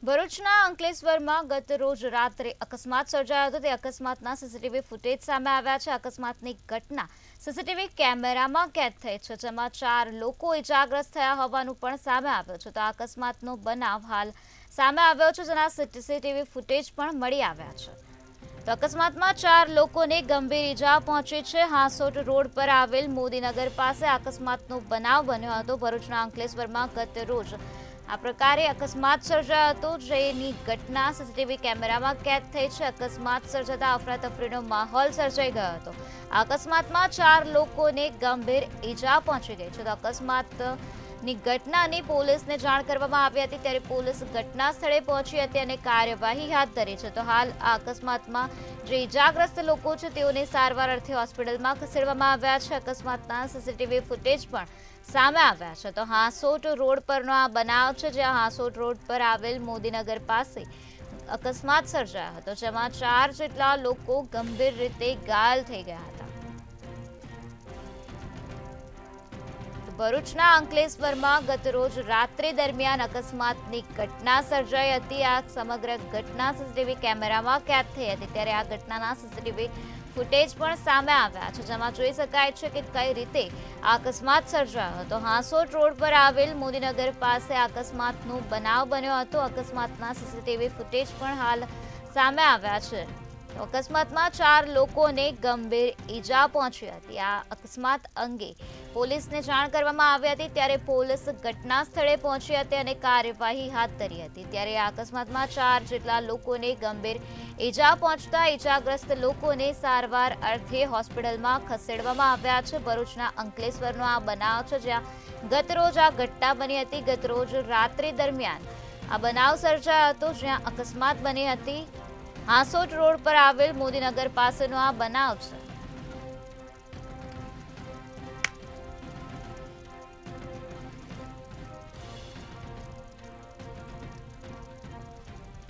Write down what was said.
ભરૂચના અંકલેશ્વરમાં ગત રોજ રાત્રે અકસ્માત સર્જાયો હતો. તે અકસ્માતના સીસીટીવી ફૂટેજ સામે આવ્યા છે. અકસ્માતની ઘટના સીસીટીવી કેમેરામાં કેદ થઈ છે, જેમાં 4 લોકો ઇજાગ્રસ્ત થયા હોવાનું પણ સામે આવ્યું છે. તો આ અકસ્માતનો બનાવ હાલ સામે આવ્યો છે, જેના સીસીટીવી ફૂટેજ પણ મળી આવ્યા છે. તો અકસ્માતમાં 4 લોકોને ગંભીર ઈજા પહોંચી છે. હાંસોટ રોડ પર આવેલ મોદીનગર પાસે અકસ્માતનો બનાવ બન્યો હતો. ભરૂચના અંકલેશ્વરમાં ગત રોજ આ પ્રકારે અકસ્માત સર્જાયો હતો, જેની ઘટના સીસીટીવી કેમેરામાં કેદ થઈ છે. અકસ્માત સર્જાતા અફરાતફરીનો માહોલ સર્જાઈ ગયો હતો. આ અકસ્માતમાં 4 લોકોને ગંભીર ઈજા પહોંચી ગઈ છે. તો અકસ્માતની ઘટનાની પોલીસને જાણ કરવામાં આવી હતી, ત્યારે પોલીસ ઘટના સ્થળે પહોંચી હતી અને કાર્યવાહી હાથ ધરી છે. તો હાલ આ અકસ્માતમાં જે ઈજાગ્રસ્ત લોકો છે તેઓને સારવાર અર્થે હોસ્પિટલમાં ખસેડવામાં આવ્યા છે. અકસ્માતના સીસીટીવી ફૂટેજ પણ સામે આવ્યા છે. તો હાંસોટ રોડ પરનો આ બનાવ છે, જ્યાં હાંસોટ રોડ પર આવેલ મોદીનગર પાસે અકસ્માત સર્જાયો હતો, જેમાં 4 જેટલા લોકો ગંભીર રીતે ઘાયલ થઈ ગયા હતા. ભરૂચના અંકલેશ્વરમાં ગત રોજ રાત્રે દરમિયાન અકસ્માતની ઘટના સર્જાઈ હતી. આ સમગ્ર ઘટના સીસીટીવી કેમેરામાં કેદ થઈ હતી, ત્યારે આ ઘટનાના સીસીટીવી ફૂટેજ પણ સામે આવ્યા છે, જેમાં જોઈ શકાય છે કે કઈ રીતે આ અકસ્માત સર્જાયો હતો. હાંસોટ રોડ પર આવેલ મોદીનગર પાસે અકસ્માતનો બનાવ બન્યો હતો. અકસ્માતના સીસીટીવી ફૂટેજ પણ હાલ સામે આવ્યા છે. અકસ્માતમાં 4 લોકોને ગંભીર ઈજા પહોંચી હતી. આ અકસ્માત અંગે પોલીસને જાણ કરવામાં આવી હતી, ત્યારે પોલીસ ઘટના સ્થળે પહોંચી હતી અને કાર્યવાહી હાથ ધરી હતી. ત્યારે આ અકસ્માતમાં 4 જેટલા લોકોને ગંભીર ઈજા પહોંચતા ઈજાગ્રસ્ત લોકોને સારવાર અર્થે હોસ્પિટલમાં ખસેડવામાં આવ્યા છે. ભરૂચના અંકલેશ્વરનો આ બનાવ છે, જ્યાં ગત રોજ આ ઘટના બની હતી. ગત રોજ રાત્રિ દરમિયાન આ બનાવ સર્જાયો હતો, જ્યાં અકસ્માત બની હતી. હાંસોટ રોડ પર આવેલ મોદીનગર પાસેનો આ બનાવ છે.